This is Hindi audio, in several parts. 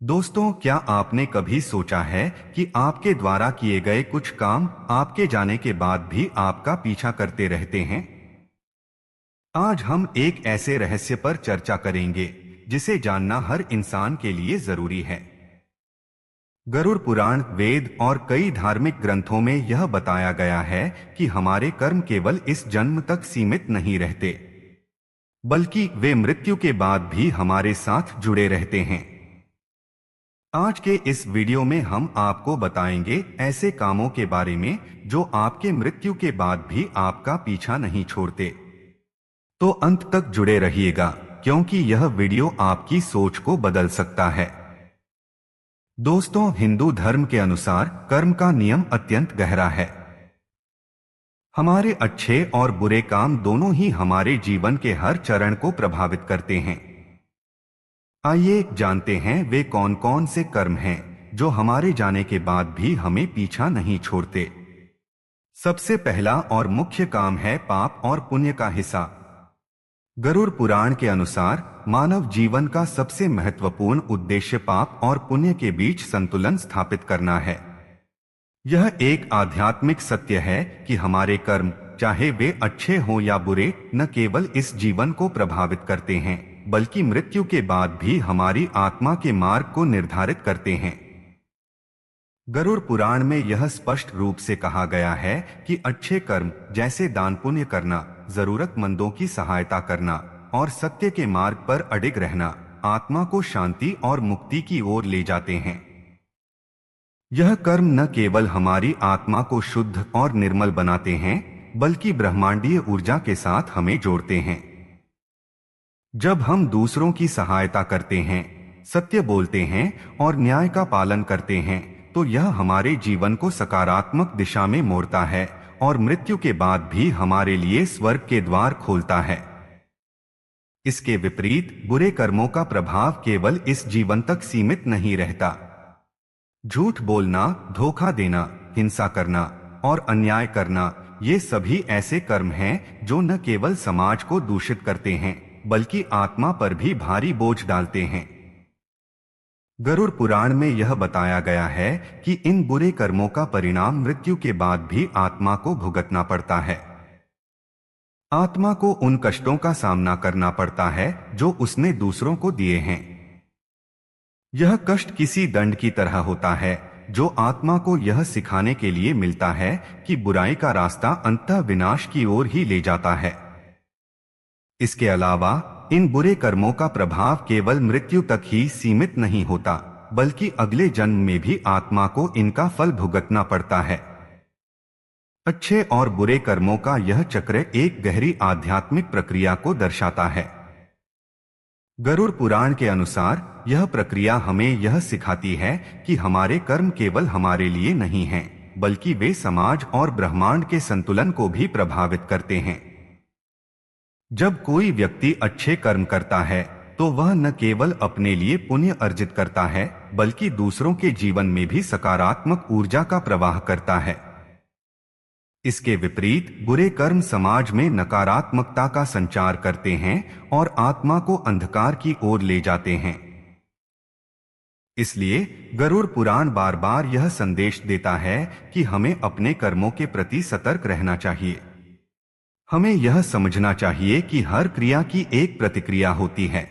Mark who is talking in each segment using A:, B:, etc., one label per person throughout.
A: दोस्तों, क्या आपने कभी सोचा है कि आपके द्वारा किए गए कुछ काम आपके जाने के बाद भी आपका पीछा करते रहते हैं? आज हम एक ऐसे रहस्य पर चर्चा करेंगे जिसे जानना हर इंसान के लिए जरूरी है। गरुड़ पुराण, वेद और कई धार्मिक ग्रंथों में यह बताया गया है कि हमारे कर्म केवल इस जन्म तक सीमित नहीं रहते, बल्कि वे मृत्यु के बाद भी हमारे साथ जुड़े रहते हैं। आज के इस वीडियो में हम आपको बताएंगे ऐसे कामों के बारे में जो आपके मृत्यु के बाद भी आपका पीछा नहीं छोड़ते। तो अंत तक जुड़े रहिएगा, क्योंकि यह वीडियो आपकी सोच को बदल सकता है। दोस्तों, हिंदू धर्म के अनुसार कर्म का नियम अत्यंत गहरा है। हमारे अच्छे और बुरे काम दोनों ही हमारे जीवन के हर चरण को प्रभावित करते हैं। आइए जानते हैं वे कौन कौन से कर्म हैं जो हमारे जाने के बाद भी हमें पीछा नहीं छोड़ते। सबसे पहला और मुख्य काम है पाप और पुण्य का हिसाब। गरुड़ पुराण के अनुसार मानव जीवन का सबसे महत्वपूर्ण उद्देश्य पाप और पुण्य के बीच संतुलन स्थापित करना है। यह एक आध्यात्मिक सत्य है कि हमारे कर्म, चाहे वे अच्छे हों या बुरे, न केवल इस जीवन को प्रभावित करते हैं, बल्कि मृत्यु के बाद भी हमारी आत्मा के मार्ग को निर्धारित करते हैं। गरुड़ पुराण में यह स्पष्ट रूप से कहा गया है कि अच्छे कर्म जैसे दान पुण्य करना, जरूरतमंदों की सहायता करना और सत्य के मार्ग पर अडिग रहना आत्मा को शांति और मुक्ति की ओर ले जाते हैं। यह कर्म न केवल हमारी आत्मा को शुद्ध और निर्मल बनाते हैं, बल्कि ब्रह्मांडीय ऊर्जा के साथ हमें जोड़ते हैं। जब हम दूसरों की सहायता करते हैं, सत्य बोलते हैं और न्याय का पालन करते हैं, तो यह हमारे जीवन को सकारात्मक दिशा में मोड़ता है और मृत्यु के बाद भी हमारे लिए स्वर्ग के द्वार खोलता है। इसके विपरीत बुरे कर्मों का प्रभाव केवल इस जीवन तक सीमित नहीं रहता। झूठ बोलना, धोखा देना, हिंसा करना और अन्याय करना, ये सभी ऐसे कर्म हैं जो न केवल समाज को दूषित करते हैं, बल्कि आत्मा पर भी भारी बोझ डालते हैं। गरुड़ पुराण में यह बताया गया है कि इन बुरे कर्मों का परिणाम मृत्यु के बाद भी आत्मा को भुगतना पड़ता है। आत्मा को उन कष्टों का सामना करना पड़ता है जो उसने दूसरों को दिए हैं। यह कष्ट किसी दंड की तरह होता है जो आत्मा को यह सिखाने के लिए मिलता है कि बुराई का रास्ता अंततः विनाश की ओर ही ले जाता है। इसके अलावा इन बुरे कर्मों का प्रभाव केवल मृत्यु तक ही सीमित नहीं होता, बल्कि अगले जन्म में भी आत्मा को इनका फल भुगतना पड़ता है। अच्छे और बुरे कर्मों का यह चक्र एक गहरी आध्यात्मिक प्रक्रिया को दर्शाता है। गरुड़ पुराण के अनुसार यह प्रक्रिया हमें यह सिखाती है कि हमारे कर्म केवल हमारे लिए नहीं हैं, बल्कि वे समाज और ब्रह्मांड के संतुलन को भी प्रभावित करते हैं। जब कोई व्यक्ति अच्छे कर्म करता है, तो वह न केवल अपने लिए पुण्य अर्जित करता है, बल्कि दूसरों के जीवन में भी सकारात्मक ऊर्जा का प्रवाह करता है। इसके विपरीत बुरे कर्म समाज में नकारात्मकता का संचार करते हैं और आत्मा को अंधकार की ओर ले जाते हैं। इसलिए गरुड़ पुराण बार बार यह संदेश देता है कि हमें अपने कर्मों के प्रति सतर्क रहना चाहिए। हमें यह समझना चाहिए कि हर क्रिया की एक प्रतिक्रिया होती है।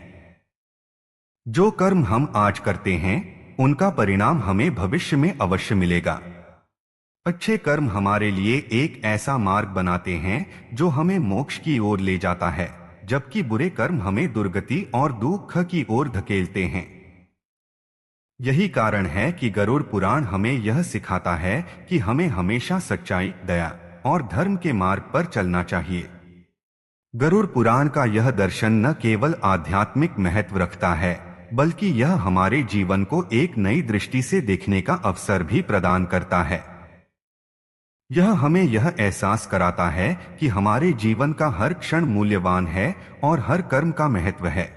A: जो कर्म हम आज करते हैं, उनका परिणाम हमें भविष्य में अवश्य मिलेगा। अच्छे कर्म हमारे लिए एक ऐसा मार्ग बनाते हैं जो हमें मोक्ष की ओर ले जाता है, जबकि बुरे कर्म हमें दुर्गति और दुख की ओर धकेलते हैं। यही कारण है कि गरुड़ पुराण हमें यह सिखाता है कि हमें हमेशा सच्चाई, दया और धर्म के मार्ग पर चलना चाहिए। गरुड़ पुराण का यह दर्शन न केवल आध्यात्मिक महत्व रखता है, बल्कि यह हमारे जीवन को एक नई दृष्टि से देखने का अवसर भी प्रदान करता है। यह हमें यह एहसास कराता है कि हमारे जीवन का हर क्षण मूल्यवान है और हर कर्म का महत्व है।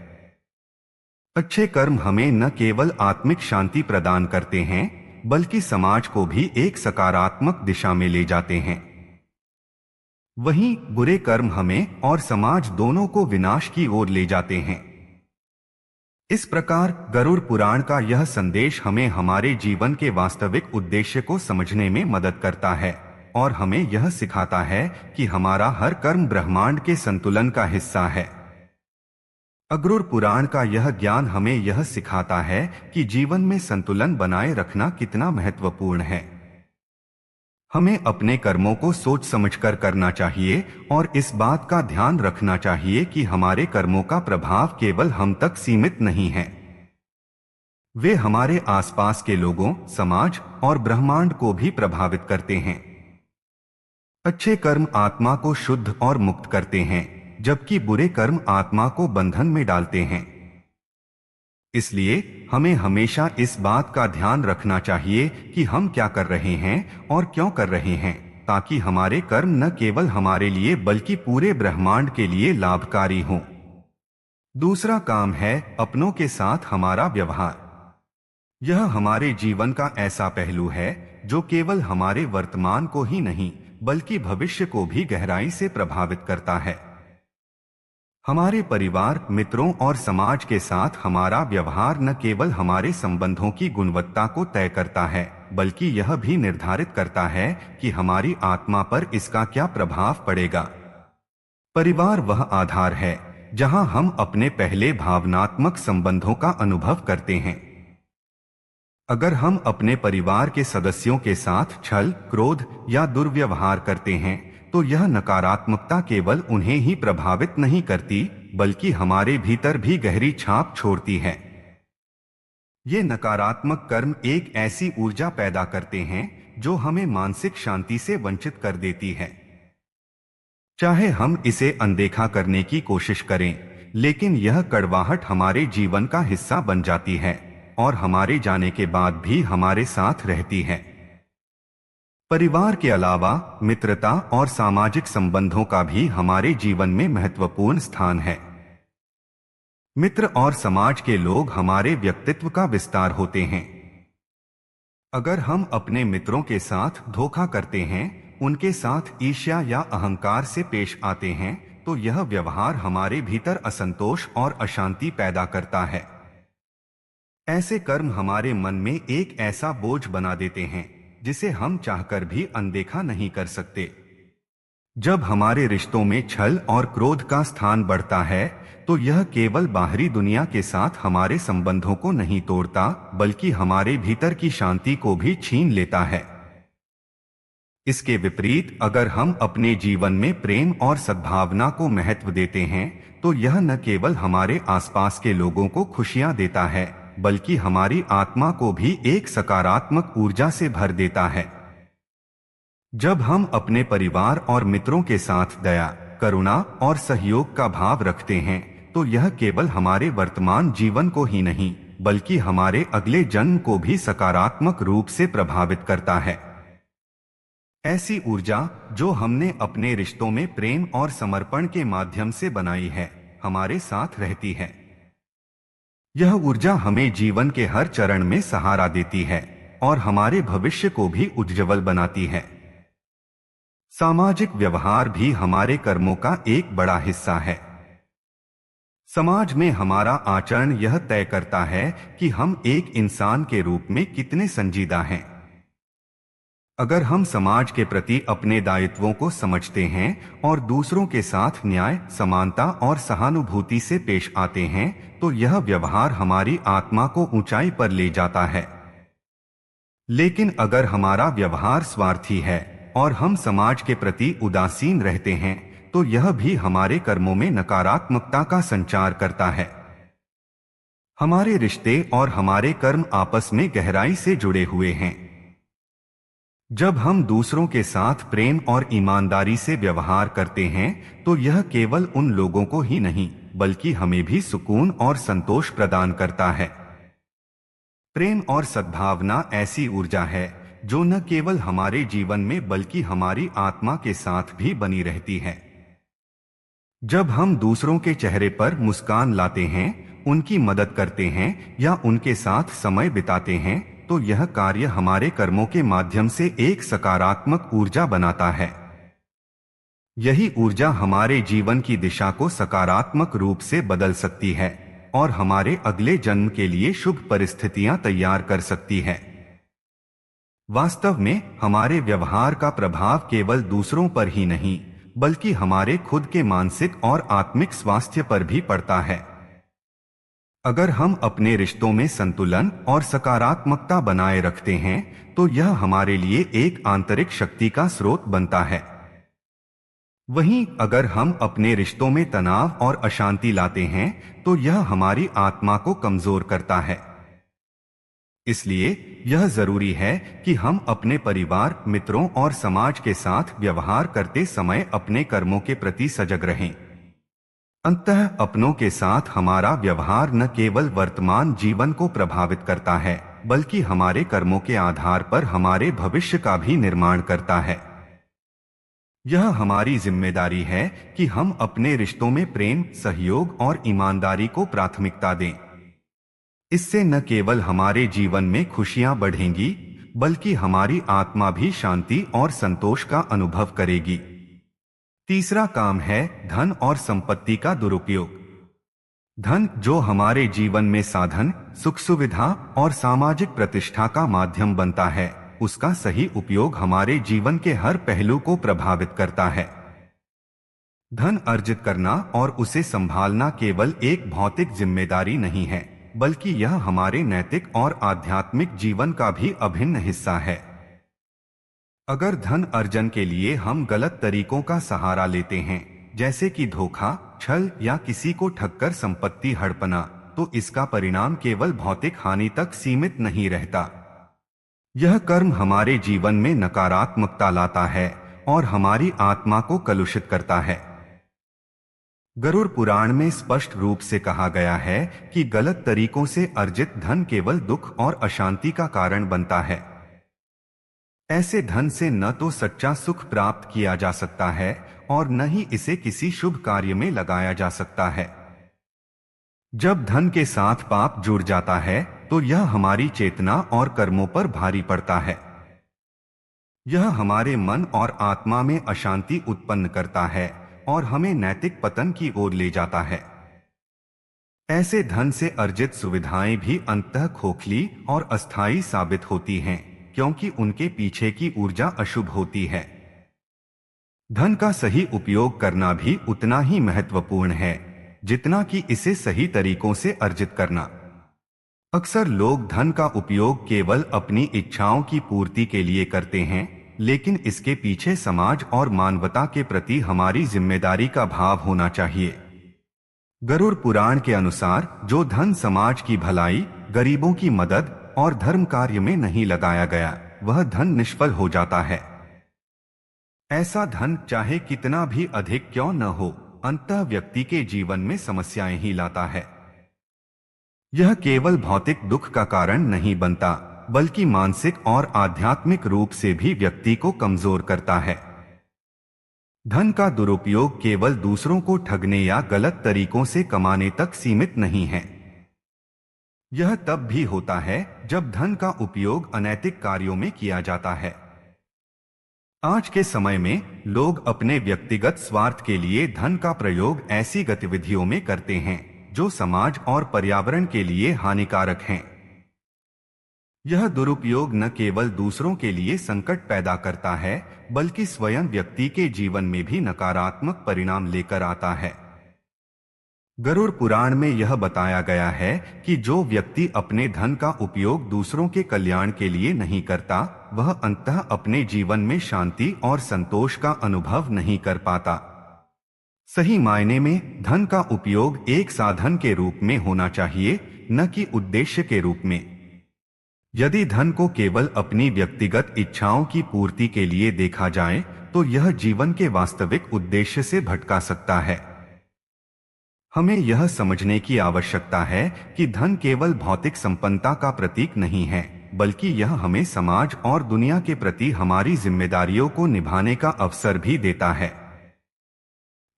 A: अच्छे कर्म हमें न केवल आत्मिक शांति प्रदान करते हैं, बल्कि समाज को भी एक सकारात्मक दिशा में ले जाते हैं। वहीं बुरे कर्म हमें और समाज दोनों को विनाश की ओर ले जाते हैं। इस प्रकार गरुड़ पुराण का यह संदेश हमें हमारे जीवन के वास्तविक उद्देश्य को समझने में मदद करता है और हमें यह सिखाता है कि हमारा हर कर्म ब्रह्मांड के संतुलन का हिस्सा है। गरुड़ पुराण का यह ज्ञान हमें यह सिखाता है कि जीवन में संतुलन बनाए रखना कितना महत्वपूर्ण है। हमें अपने कर्मों को सोच समझकर करना चाहिए और इस बात का ध्यान रखना चाहिए कि हमारे कर्मों का प्रभाव केवल हम तक सीमित नहीं है, वे हमारे आसपास के लोगों, समाज और ब्रह्मांड को भी प्रभावित करते हैं। अच्छे कर्म आत्मा को शुद्ध और मुक्त करते हैं, जबकि बुरे कर्म आत्मा को बंधन में डालते हैं। इसलिए हमें हमेशा इस बात का ध्यान रखना चाहिए कि हम क्या कर रहे हैं और क्यों कर रहे हैं, ताकि हमारे कर्म न केवल हमारे लिए बल्कि पूरे ब्रह्मांड के लिए लाभकारी हों। दूसरा काम है अपनों के साथ हमारा व्यवहार। यह हमारे जीवन का ऐसा पहलू है जो केवल हमारे वर्तमान को ही नहीं बल्कि भविष्य को भी गहराई से प्रभावित करता है। हमारे परिवार, मित्रों और समाज के साथ हमारा व्यवहार न केवल हमारे संबंधों की गुणवत्ता को तय करता है, बल्कि यह भी निर्धारित करता है कि हमारी आत्मा पर इसका क्या प्रभाव पड़ेगा। परिवार वह आधार है जहां हम अपने पहले भावनात्मक संबंधों का अनुभव करते हैं। अगर हम अपने परिवार के सदस्यों के साथ छल, क्रोध या दुर्व्यवहार करते हैं, तो यह नकारात्मकता केवल उन्हें ही प्रभावित नहीं करती, बल्कि हमारे भीतर भी गहरी छाप छोड़ती है। ये नकारात्मक कर्म एक ऐसी ऊर्जा पैदा करते हैं जो हमें मानसिक शांति से वंचित कर देती है। चाहे हम इसे अनदेखा करने की कोशिश करें, लेकिन यह कड़वाहट हमारे जीवन का हिस्सा बन जाती है और हमारे जाने के बाद भी हमारे साथ रहती है। परिवार के अलावा मित्रता और सामाजिक संबंधों का भी हमारे जीवन में महत्वपूर्ण स्थान है। मित्र और समाज के लोग हमारे व्यक्तित्व का विस्तार होते हैं। अगर हम अपने मित्रों के साथ धोखा करते हैं, उनके साथ ईर्ष्या या अहंकार से पेश आते हैं, तो यह व्यवहार हमारे भीतर असंतोष और अशांति पैदा करता है। ऐसे कर्म हमारे मन में एक ऐसा बोझ बना देते हैं जिसे हम चाहकर भी अनदेखा नहीं कर सकते। जब हमारे रिश्तों में छल और क्रोध का स्थान बढ़ता है, तो यह केवल बाहरी दुनिया के साथ हमारे संबंधों को नहीं तोड़ता, बल्कि हमारे भीतर की शांति को भी छीन लेता है। इसके विपरीत अगर हम अपने जीवन में प्रेम और सद्भावना को महत्व देते हैं, तो यह न केवल हमारे आसपास के लोगों को खुशियां देता है, बल्कि हमारी आत्मा को भी एक सकारात्मक ऊर्जा से भर देता है। जब हम अपने परिवार और मित्रों के साथ दया, करुणा और सहयोग का भाव रखते हैं, तो यह केवल हमारे वर्तमान जीवन को ही नहीं, बल्कि हमारे अगले जन्म को भी सकारात्मक रूप से प्रभावित करता है। ऐसी ऊर्जा जो हमने अपने रिश्तों में प्रेम और समर्पण के माध्यम से बनाई है, हमारे साथ रहती है। यह ऊर्जा हमें जीवन के हर चरण में सहारा देती है और हमारे भविष्य को भी उज्ज्वल बनाती है। सामाजिक व्यवहार भी हमारे कर्मों का एक बड़ा हिस्सा है। समाज में हमारा आचरण यह तय करता है कि हम एक इंसान के रूप में कितने संजीदा हैं। अगर हम समाज के प्रति अपने दायित्वों को समझते हैं और दूसरों के साथ न्याय, समानता और सहानुभूति से पेश आते हैं, तो यह व्यवहार हमारी आत्मा को ऊंचाई पर ले जाता है। लेकिन अगर हमारा व्यवहार स्वार्थी है और हम समाज के प्रति उदासीन रहते हैं, तो यह भी हमारे कर्मों में नकारात्मकता का संचार करता है। हमारे रिश्ते और हमारे कर्म आपस में गहराई से जुड़े हुए हैं। जब हम दूसरों के साथ प्रेम और ईमानदारी से व्यवहार करते हैं, तो यह केवल उन लोगों को ही नहीं, बल्कि हमें भी सुकून और संतोष प्रदान करता है। प्रेम और सद्भावना ऐसी ऊर्जा है जो न केवल हमारे जीवन में बल्कि हमारी आत्मा के साथ भी बनी रहती है। जब हम दूसरों के चेहरे पर मुस्कान लाते हैं, उनकी मदद करते हैं या उनके साथ समय बिताते हैं, तो यह कार्य हमारे कर्मों के माध्यम से एक सकारात्मक ऊर्जा बनाता है। यही ऊर्जा हमारे जीवन की दिशा को सकारात्मक रूप से बदल सकती है और हमारे अगले जन्म के लिए शुभ परिस्थितियां तैयार कर सकती है। वास्तव में हमारे व्यवहार का प्रभाव केवल दूसरों पर ही नहीं, बल्कि हमारे खुद के मानसिक और आत्मिक स्वास्थ्य पर भी पड़ता है। अगर हम अपने रिश्तों में संतुलन और सकारात्मकता बनाए रखते हैं, तो यह हमारे लिए एक आंतरिक शक्ति का स्रोत बनता है। वहीं अगर हम अपने रिश्तों में तनाव और अशांति लाते हैं, तो यह हमारी आत्मा को कमजोर करता है। इसलिए यह जरूरी है कि हम अपने परिवार, मित्रों और समाज के साथ व्यवहार करते समय अपने कर्मों के प्रति सजग रहें। अंततः अपनों के साथ हमारा व्यवहार न केवल वर्तमान जीवन को प्रभावित करता है, बल्कि हमारे कर्मों के आधार पर हमारे भविष्य का भी निर्माण करता है। यह हमारी जिम्मेदारी है कि हम अपने रिश्तों में प्रेम, सहयोग और ईमानदारी को प्राथमिकता दें। इससे न केवल हमारे जीवन में खुशियां बढ़ेंगी, बल्कि हमारी आत्मा भी शांति और संतोष का अनुभव करेगी। तीसरा काम है धन और संपत्ति का दुरुपयोग। धन, जो हमारे जीवन में साधन, सुख सुविधा और सामाजिक प्रतिष्ठा का माध्यम बनता है, उसका सही उपयोग हमारे जीवन के हर पहलू को प्रभावित करता है। धन अर्जित करना और उसे संभालना केवल एक भौतिक जिम्मेदारी नहीं है, बल्कि यह हमारे नैतिक और आध्यात्मिक जीवन का भी अभिन्न हिस्सा है। अगर धन अर्जन के लिए हम गलत तरीकों का सहारा लेते हैं, जैसे कि धोखा, छल या किसी को ठगकर संपत्ति हड़पना, तो इसका परिणाम केवल भौतिक हानि तक सीमित नहीं रहता। यह कर्म हमारे जीवन में नकारात्मकता लाता है और हमारी आत्मा को कलुषित करता है। गरुड़ पुराण में स्पष्ट रूप से कहा गया है कि गलत तरीकों से अर्जित धन केवल दुख और अशांति का कारण बनता है। ऐसे धन से न तो सच्चा सुख प्राप्त किया जा सकता है और न ही इसे किसी शुभ कार्य में लगाया जा सकता है। जब धन के साथ पाप जुड़ जाता है, तो यह हमारी चेतना और कर्मों पर भारी पड़ता है। यह हमारे मन और आत्मा में अशांति उत्पन्न करता है और हमें नैतिक पतन की ओर ले जाता है। ऐसे धन से अर्जित सुविधाएं भी अंततः खोखली और अस्थायी साबित होती हैं, क्योंकि उनके पीछे की ऊर्जा अशुभ होती है। धन का सही उपयोग करना भी उतना ही महत्वपूर्ण है जितना कि इसे सही तरीकों से अर्जित करना। अक्सर लोग धन का उपयोग केवल अपनी इच्छाओं की पूर्ति के लिए करते हैं, लेकिन इसके पीछे समाज और मानवता के प्रति हमारी जिम्मेदारी का भाव होना चाहिए। गरुड़ पुराण के अनुसार जो धन समाज की भलाई, गरीबों की मदद और धर्म कार्य में नहीं लगाया गया, वह धन निष्फल हो जाता है। ऐसा धन चाहे कितना भी अधिक क्यों न हो, अंततः व्यक्ति के जीवन में समस्याएं ही लाता है। यह केवल भौतिक दुख का कारण नहीं बनता, बल्कि मानसिक और आध्यात्मिक रूप से भी व्यक्ति को कमजोर करता है। धन का दुरुपयोग केवल दूसरों को ठगने या गलत तरीकों से कमाने तक सीमित नहीं है। यह तब भी होता है जब धन का उपयोग अनैतिक कार्यों में किया जाता है। आज के समय में लोग अपने व्यक्तिगत स्वार्थ के लिए धन का प्रयोग ऐसी गतिविधियों में करते हैं जो समाज और पर्यावरण के लिए हानिकारक हैं। यह दुरुपयोग न केवल दूसरों के लिए संकट पैदा करता है, बल्कि स्वयं व्यक्ति के जीवन में भी नकारात्मक परिणाम लेकर आता है। गरुड़ पुराण में यह बताया गया है कि जो व्यक्ति अपने धन का उपयोग दूसरों के कल्याण के लिए नहीं करता, वह अंततः अपने जीवन में शांति और संतोष का अनुभव नहीं कर पाता। सही मायने में धन का उपयोग एक साधन के रूप में होना चाहिए, न कि उद्देश्य के रूप में। यदि धन को केवल अपनी व्यक्तिगत इच्छाओं की पूर्ति के लिए देखा जाए, तो यह जीवन के वास्तविक उद्देश्य से भटका सकता है। हमें यह समझने की आवश्यकता है कि धन केवल भौतिक संपन्नता का प्रतीक नहीं है, बल्कि यह हमें समाज और दुनिया के प्रति हमारी जिम्मेदारियों को निभाने का अवसर भी देता है।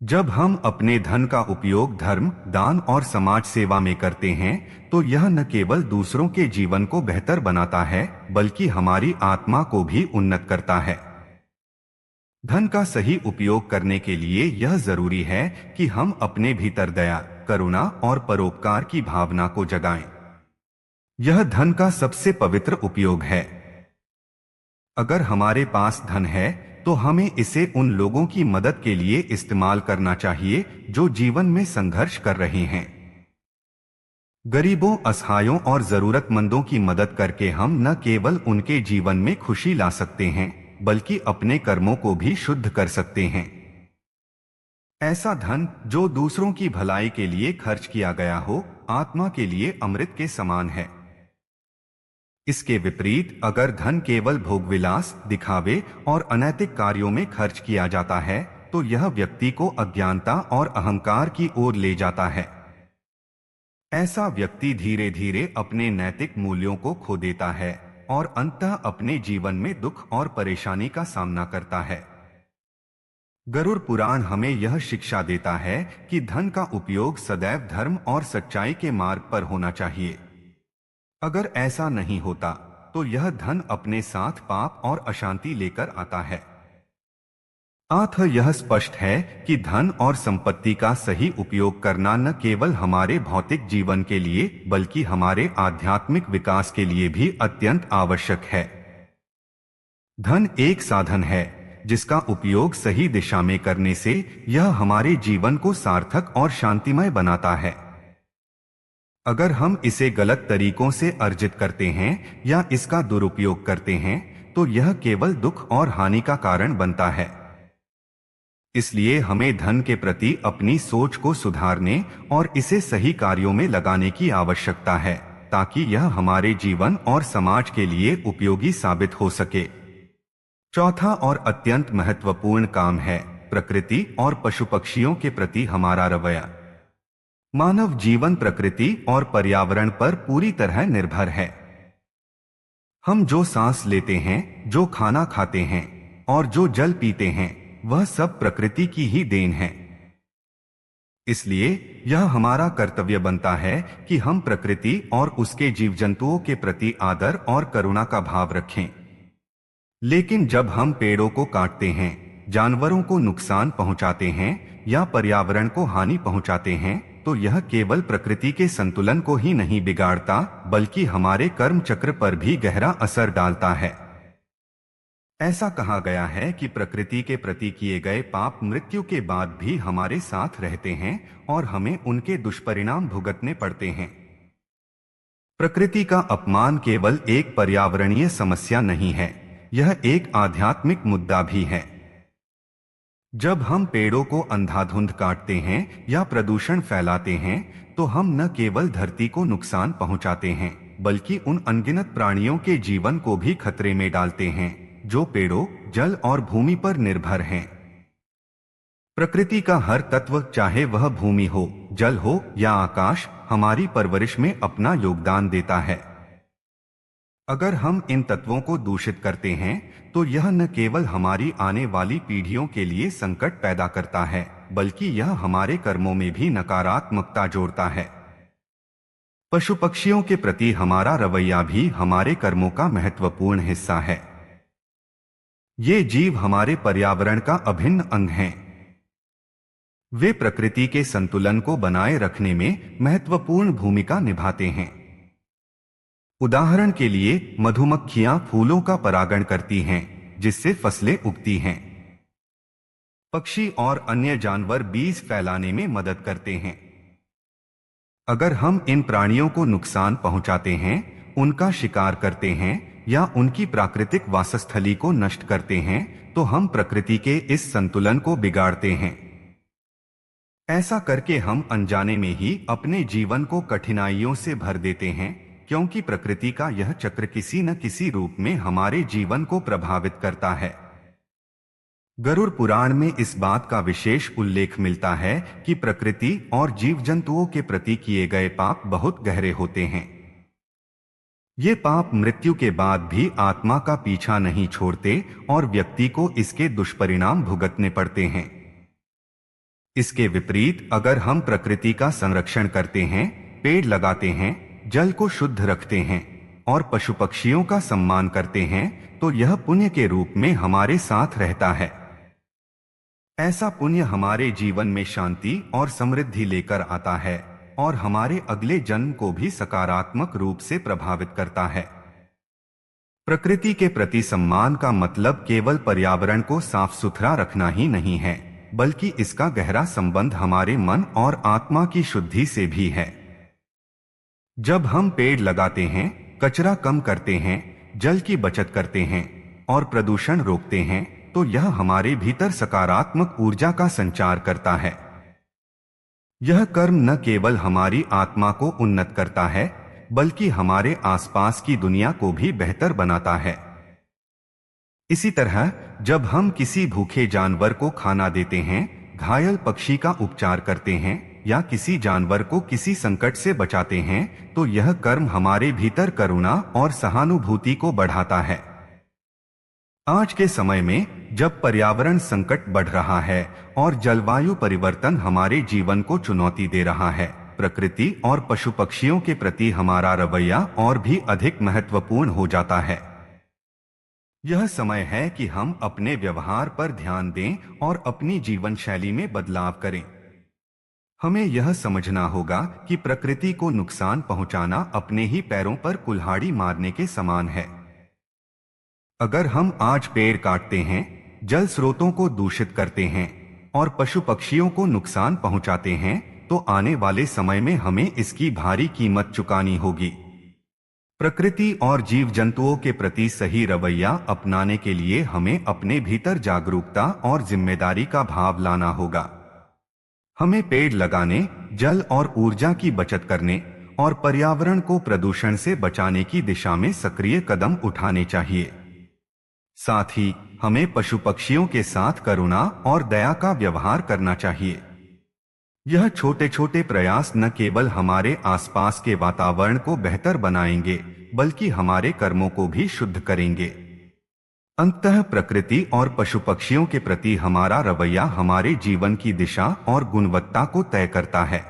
A: जब हम अपने धन का उपयोग धर्म, दान और समाज सेवा में करते हैं, तो यह न केवल दूसरों के जीवन को बेहतर बनाता है, बल्कि हमारी आत्मा को भी उन्नत करता है। धन का सही उपयोग करने के लिए यह जरूरी है कि हम अपने भीतर दया, करुणा और परोपकार की भावना को जगाएं। यह धन का सबसे पवित्र उपयोग है। अगर हमारे पास धन है तो हमें इसे उन लोगों की मदद के लिए इस्तेमाल करना चाहिए जो जीवन में संघर्ष कर रहे हैं। गरीबों, असहायों और जरूरतमंदों की मदद करके हम न केवल उनके जीवन में खुशी ला सकते हैं बल्कि अपने कर्मों को भी शुद्ध कर सकते हैं। ऐसा धन जो दूसरों की भलाई के लिए खर्च किया गया हो, आत्मा के लिए अमृत के समान है। इसके विपरीत अगर धन केवल भोगविलास, दिखावे और अनैतिक कार्यों में खर्च किया जाता है तो यह व्यक्ति को अज्ञानता और अहंकार की ओर ले जाता है। ऐसा व्यक्ति धीरे धीरे अपने नैतिक मूल्यों को खो देता है और अंततः अपने जीवन में दुख और परेशानी का सामना करता है। गरुड़ पुराण हमें यह शिक्षा देता है कि धन का उपयोग सदैव धर्म और सच्चाई के मार्ग पर होना चाहिए। अगर ऐसा नहीं होता तो यह धन अपने साथ पाप और अशांति लेकर आता है। अतः यह स्पष्ट है कि धन और संपत्ति का सही उपयोग करना न केवल हमारे भौतिक जीवन के लिए बल्कि हमारे आध्यात्मिक विकास के लिए भी अत्यंत आवश्यक है। धन एक साधन है जिसका उपयोग सही दिशा में करने से यह हमारे जीवन को सार्थक और शांतिमय बनाता है। अगर हम इसे गलत तरीकों से अर्जित करते हैं या इसका दुरुपयोग करते हैं तो यह केवल दुख और हानि का कारण बनता है। इसलिए हमें धन के प्रति अपनी सोच को सुधारने और इसे सही कार्यों में लगाने की आवश्यकता है ताकि यह हमारे जीवन और समाज के लिए उपयोगी साबित हो सके। चौथा और अत्यंत महत्वपूर्ण काम है प्रकृति और पशु पक्षियों के प्रति हमारा रवैया। मानव जीवन प्रकृति और पर्यावरण पर पूरी तरह निर्भर है। हम जो सांस लेते हैं, जो खाना खाते हैं और जो जल पीते हैं वह सब प्रकृति की ही देन है। इसलिए यह हमारा कर्तव्य बनता है कि हम प्रकृति और उसके जीव जंतुओं के प्रति आदर और करुणा का भाव रखें। लेकिन जब हम पेड़ों को काटते हैं, जानवरों को नुकसान पहुंचाते हैं या पर्यावरण को हानि पहुंचाते हैं तो यह केवल प्रकृति के संतुलन को ही नहीं बिगाड़ता बल्कि हमारे कर्म चक्र पर भी गहरा असर डालता है। ऐसा कहा गया है कि प्रकृति के प्रति किए गए पाप मृत्यु के बाद भी हमारे साथ रहते हैं और हमें उनके दुष्परिणाम भुगतने पड़ते हैं। प्रकृति का अपमान केवल एक पर्यावरणीय समस्या नहीं है, यह एक आध्यात्मिक मुद्दा भी है। जब हम पेड़ों को अंधाधुंध काटते हैं या प्रदूषण फैलाते हैं तो हम न केवल धरती को नुकसान पहुंचाते हैं बल्कि उन अनगिनत प्राणियों के जीवन को भी खतरे में डालते हैं जो पेड़ों, जल और भूमि पर निर्भर हैं। प्रकृति का हर तत्व, चाहे वह भूमि हो, जल हो या आकाश, हमारी परवरिश में अपना योगदान देता है। अगर हम इन तत्वों को दूषित करते हैं तो यह न केवल हमारी आने वाली पीढ़ियों के लिए संकट पैदा करता है बल्कि यह हमारे कर्मों में भी नकारात्मकता जोड़ता है। पशु पक्षियों के प्रति हमारा रवैया भी हमारे कर्मों का महत्वपूर्ण हिस्सा है। ये जीव हमारे पर्यावरण का अभिन्न अंग हैं। वे प्रकृति के संतुलन को बनाए रखने में महत्वपूर्ण भूमिका निभाते हैं। उदाहरण के लिए मधुमक्खियां फूलों का परागण करती हैं जिससे फसलें उगती हैं। पक्षी और अन्य जानवर बीज फैलाने में मदद करते हैं। अगर हम इन प्राणियों को नुकसान पहुंचाते हैं, उनका शिकार करते हैं या उनकी प्राकृतिक वासस्थली को नष्ट करते हैं तो हम प्रकृति के इस संतुलन को बिगाड़ते हैं। ऐसा करके हम अनजाने में ही अपने जीवन को कठिनाइयों से भर देते हैं क्योंकि प्रकृति का यह चक्र किसी न किसी रूप में हमारे जीवन को प्रभावित करता है। गरुड़ पुराण में इस बात का विशेष उल्लेख मिलता है कि प्रकृति और जीव जंतुओं के प्रति किए गए पाप बहुत गहरे होते हैं। ये पाप मृत्यु के बाद भी आत्मा का पीछा नहीं छोड़ते और व्यक्ति को इसके दुष्परिणाम भुगतने पड़ते हैं। इसके विपरीत अगर हम प्रकृति का संरक्षण करते हैं, पेड़ लगाते हैं, जल को शुद्ध रखते हैं और पशु पक्षियों का सम्मान करते हैं तो यह पुण्य के रूप में हमारे साथ रहता है। ऐसा पुण्य हमारे जीवन में शांति और समृद्धि लेकर आता है और हमारे अगले जन्म को भी सकारात्मक रूप से प्रभावित करता है। प्रकृति के प्रति सम्मान का मतलब केवल पर्यावरण को साफ सुथरा रखना ही नहीं है, बल्कि इसका गहरा संबंध हमारे मन और आत्मा की शुद्धि से भी है। जब हम पेड़ लगाते हैं, कचरा कम करते हैं, जल की बचत करते हैं और प्रदूषण रोकते हैं, तो यह हमारे भीतर सकारात्मक ऊर्जा का संचार करता है। यह कर्म न केवल हमारी आत्मा को उन्नत करता है, बल्कि हमारे आसपास की दुनिया को भी बेहतर बनाता है। इसी तरह जब हम किसी भूखे जानवर को खाना देते हैं, घायल पक्षी का उपचार करते हैं या किसी जानवर को किसी संकट से बचाते हैं, तो यह कर्म हमारे भीतर करुणा और सहानुभूति को बढ़ाता है। आज के समय में जब पर्यावरण संकट बढ़ रहा है और जलवायु परिवर्तन हमारे जीवन को चुनौती दे रहा है, प्रकृति और पशु पक्षियों के प्रति हमारा रवैया और भी अधिक महत्वपूर्ण हो जाता है। यह समय है कि हम अपने व्यवहार पर ध्यान दें और अपनी जीवन शैली में बदलाव करें। हमें यह समझना होगा कि प्रकृति को नुकसान पहुंचाना अपने ही पैरों पर कुल्हाड़ी मारने के समान है। अगर हम आज पेड़ काटते हैं, जल स्रोतों को दूषित करते हैं और पशु पक्षियों को नुकसान पहुंचाते हैं, तो आने वाले समय में हमें इसकी भारी कीमत चुकानी होगी। प्रकृति और जीव जंतुओं के प्रति सही रवैया अपनाने के लिए हमें अपने भीतर जागरूकता और जिम्मेदारी का भाव लाना होगा। हमें पेड़ लगाने, जल और ऊर्जा की बचत करने और पर्यावरण को प्रदूषण से बचाने की दिशा में सक्रिय कदम उठाने चाहिए। साथ ही हमें पशु पक्षियों के साथ करुणा और दया का व्यवहार करना चाहिए। यह छोटे छोटे प्रयास न केवल हमारे आसपास के वातावरण को बेहतर बनाएंगे, बल्कि हमारे कर्मों को भी शुद्ध करेंगे। अंततः प्रकृति और पशु पक्षियों के प्रति हमारा रवैया हमारे जीवन की दिशा और गुणवत्ता को तय करता है।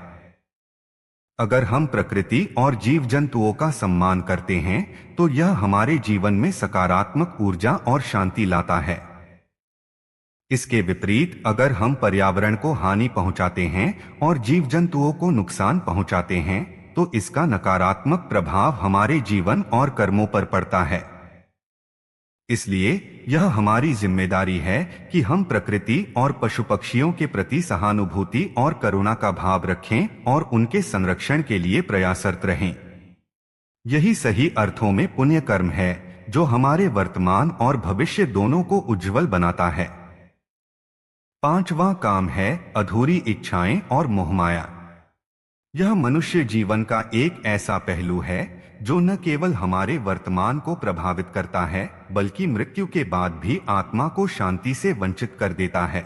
A: अगर हम प्रकृति और जीव जंतुओं का सम्मान करते हैं, तो यह हमारे जीवन में सकारात्मक ऊर्जा और शांति लाता है। इसके विपरीत अगर हम पर्यावरण को हानि पहुंचाते हैं और जीव जंतुओं को नुकसान पहुंचाते हैं, तो इसका नकारात्मक प्रभाव हमारे जीवन और कर्मों पर पड़ता है। इसलिए यह हमारी जिम्मेदारी है कि हम प्रकृति और पशु पक्षियों के प्रति सहानुभूति और करुणा का भाव रखें और उनके संरक्षण के लिए प्रयासरत रहें। यही सही अर्थों में पुण्य कर्म है, जो हमारे वर्तमान और भविष्य दोनों को उज्जवल बनाता है। पांचवां काम है अधूरी इच्छाएं और मोहमाया। यह मनुष्य जीवन का एक ऐसा पहलू है जो न केवल हमारे वर्तमान को प्रभावित करता है, बल्कि मृत्यु के बाद भी आत्मा को शांति से वंचित कर देता है।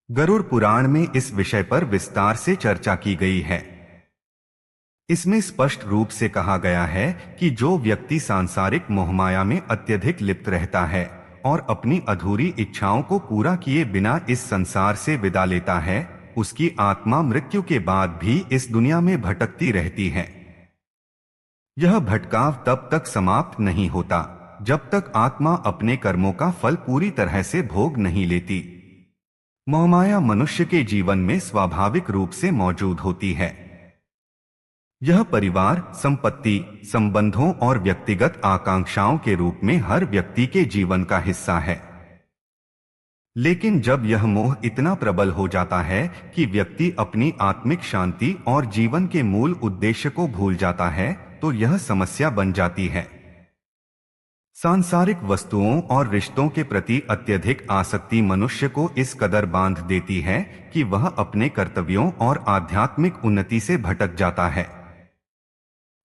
A: गरुड़ पुराण में इस विषय पर विस्तार से चर्चा की गई है। इसमें स्पष्ट रूप से कहा गया है कि जो व्यक्ति सांसारिक मोहमाया में अत्यधिक लिप्त रहता है और अपनी अधूरी इच्छाओं को पूरा किए बिना इस संसार से विदा लेता है, उसकी आत्मा मृत्यु के बाद भी इस दुनिया में भटकती रहती है। यह भटकाव तब तक समाप्त नहीं होता जब तक आत्मा अपने कर्मों का फल पूरी तरह से भोग नहीं लेती। मोहमाया मनुष्य के जीवन में स्वाभाविक रूप से मौजूद होती है। यह परिवार, संपत्ति, संबंधों और व्यक्तिगत आकांक्षाओं के रूप में हर व्यक्ति के जीवन का हिस्सा है। लेकिन जब यह मोह इतना प्रबल हो जाता है कि व्यक्ति अपनी आत्मिक शांति और जीवन के मूल उद्देश्य को भूल जाता है, तो यह समस्या बन जाती है। सांसारिक वस्तुओं और रिश्तों के प्रति अत्यधिक आसक्ति मनुष्य को इस कदर बांध देती है कि वह अपने कर्तव्यों और आध्यात्मिक उन्नति से भटक जाता है।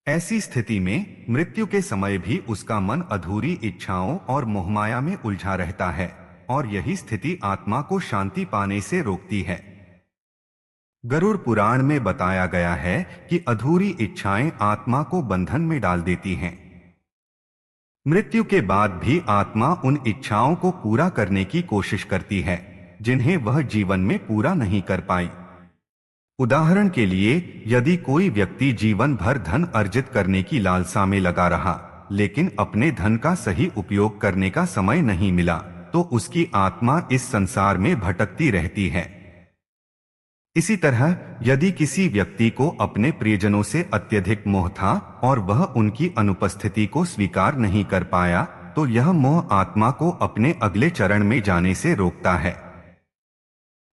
A: ऐसी स्थिति में मृत्यु के समय भी उसका मन अधूरी इच्छाओं और मोहमाया में उलझा रहता है और यही स्थिति आत्मा को शांति पाने से रोकती है। गरुड़ पुराण में बताया गया है कि अधूरी इच्छाएं आत्मा को बंधन में डाल देती हैं। मृत्यु के बाद भी आत्मा उन इच्छाओं को पूरा करने की कोशिश करती है जिन्हें वह जीवन में पूरा नहीं कर पाई। उदाहरण के लिए, यदि कोई व्यक्ति जीवन भर धन अर्जित करने की लालसा में लगा रहा, लेकिन अपने धन का सही उपयोग करने का समय नहीं मिला, तो उसकी आत्मा इस संसार में भटकती रहती है। इसी तरह यदि किसी व्यक्ति को अपने प्रियजनों से अत्यधिक मोह था और वह उनकी अनुपस्थिति को स्वीकार नहीं कर पाया, तो यह मोह आत्मा को अपने अगले चरण में जाने से रोकता है।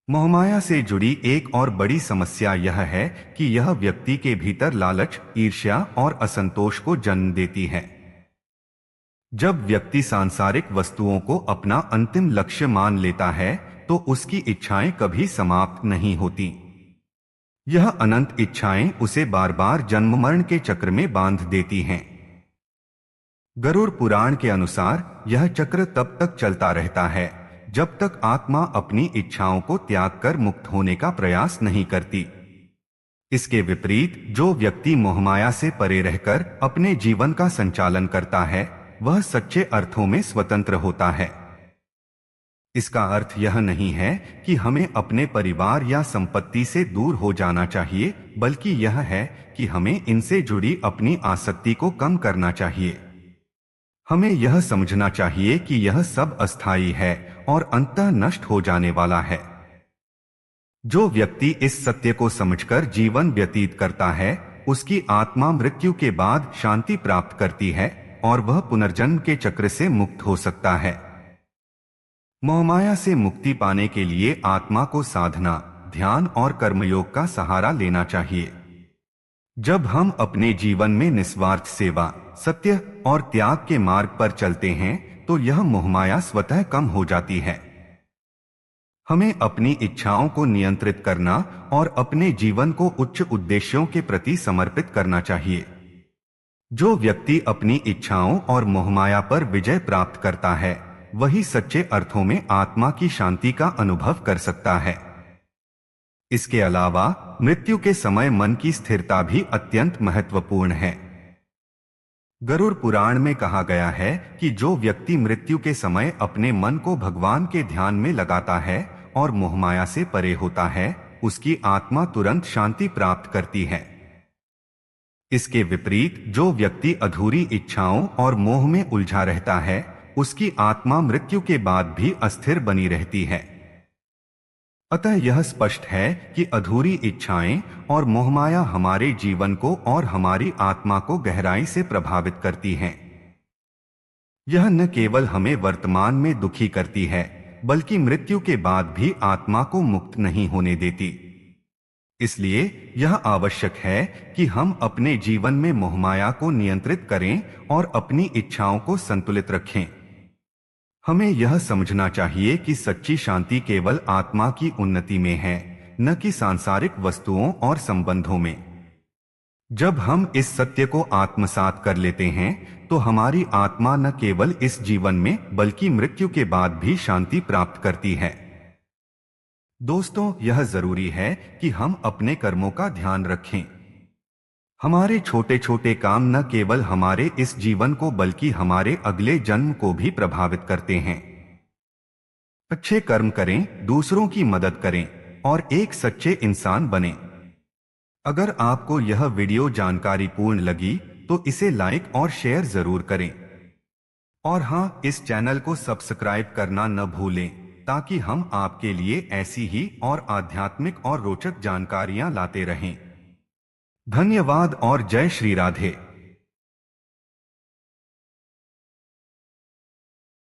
A: मोहमाया से जुड़ी एक और बड़ी समस्या यह है कि यह व्यक्ति के भीतर लालच, ईर्ष्या और असंतोष को जन्म देती है। जब व्यक्ति सांसारिक वस्तुओं को अपना अंतिम लक्ष्य मान लेता है, तो उसकी इच्छाएं कभी समाप्त नहीं होती। यह अनंत इच्छाएं उसे बार बार जन्म मरण के चक्र में बांध देती हैं। गरुड़ पुराण के अनुसार यह चक्र तब तक चलता रहता है जब तक आत्मा अपनी इच्छाओं को त्याग कर मुक्त होने का प्रयास नहीं करती। इसके विपरीत जो व्यक्ति मोहमाया से परे रहकर अपने जीवन का संचालन करता है, वह सच्चे अर्थों में स्वतंत्र होता है। इसका अर्थ यह नहीं है कि हमें अपने परिवार या संपत्ति से दूर हो जाना चाहिए, बल्कि यह है कि हमें इनसे जुड़ी अपनी आसक्ति को कम करना चाहिए। हमें यह समझना चाहिए कि यह सब अस्थायी है और अंततः नष्ट हो जाने वाला है। जो व्यक्ति इस सत्य को समझकर जीवन व्यतीत करता है, उसकी आत्मा मृत्यु के बाद शांति प्राप्त करती है और वह पुनर्जन्म के चक्र से मुक्त हो सकता है। मोहमाया से मुक्ति पाने के लिए आत्मा को साधना, ध्यान और कर्मयोग का सहारा लेना चाहिए। जब हम अपने जीवन में निस्वार्थ सेवा, सत्य और त्याग के मार्ग पर चलते हैं, तो यह मोहमाया स्वतः कम हो जाती है। हमें अपनी इच्छाओं को नियंत्रित करना और अपने जीवन को उच्च उद्देश्यों के प्रति समर्पित करना चाहिए। जो व्यक्ति अपनी इच्छाओं और मोहमाया पर विजय प्राप्त करता है, वही सच्चे अर्थों में आत्मा की शांति का अनुभव कर सकता है। इसके अलावा मृत्यु के समय मन की स्थिरता भी अत्यंत महत्वपूर्ण है। गरुड़ पुराण में कहा गया है कि जो व्यक्ति मृत्यु के समय अपने मन को भगवान के ध्यान में लगाता है और मोहमाया से परे होता है, उसकी आत्मा तुरंत शांति प्राप्त करती है। इसके विपरीत जो व्यक्ति अधूरी इच्छाओं और मोह में उलझा रहता है, उसकी आत्मा मृत्यु के बाद भी अस्थिर बनी रहती है। अतः यह स्पष्ट है कि अधूरी इच्छाएं और मोहमाया हमारे जीवन को और हमारी आत्मा को गहराई से प्रभावित करती हैं। यह न केवल हमें वर्तमान में दुखी करती है, बल्कि मृत्यु के बाद भी आत्मा को मुक्त नहीं होने देती। इसलिए यह आवश्यक है कि हम अपने जीवन में मोहमाया को नियंत्रित करें और अपनी इच्छाओं को संतुलित रखें। हमें यह समझना चाहिए कि सच्ची शांति केवल आत्मा की उन्नति में है, न कि सांसारिक वस्तुओं और संबंधों में। जब हम इस सत्य को आत्मसात कर लेते हैं, तो हमारी आत्मा न केवल इस जीवन में बल्कि मृत्यु के बाद भी शांति प्राप्त करती है। दोस्तों, यह जरूरी है कि हम अपने कर्मों का ध्यान रखें। हमारे छोटे छोटे काम न केवल हमारे इस जीवन को बल्कि हमारे अगले जन्म को भी प्रभावित करते हैं। अच्छे कर्म करें, दूसरों की मदद करें और एक सच्चे इंसान बनें। अगर आपको यह वीडियो जानकारीपूर्ण लगी तो इसे लाइक और शेयर जरूर करें। और हाँ, इस चैनल को सब्सक्राइब करना न भूलें, ताकि हम आपके लिए ऐसी ही और आध्यात्मिक और रोचक जानकारियां लाते रहें। धन्यवाद और जय श्री राधे।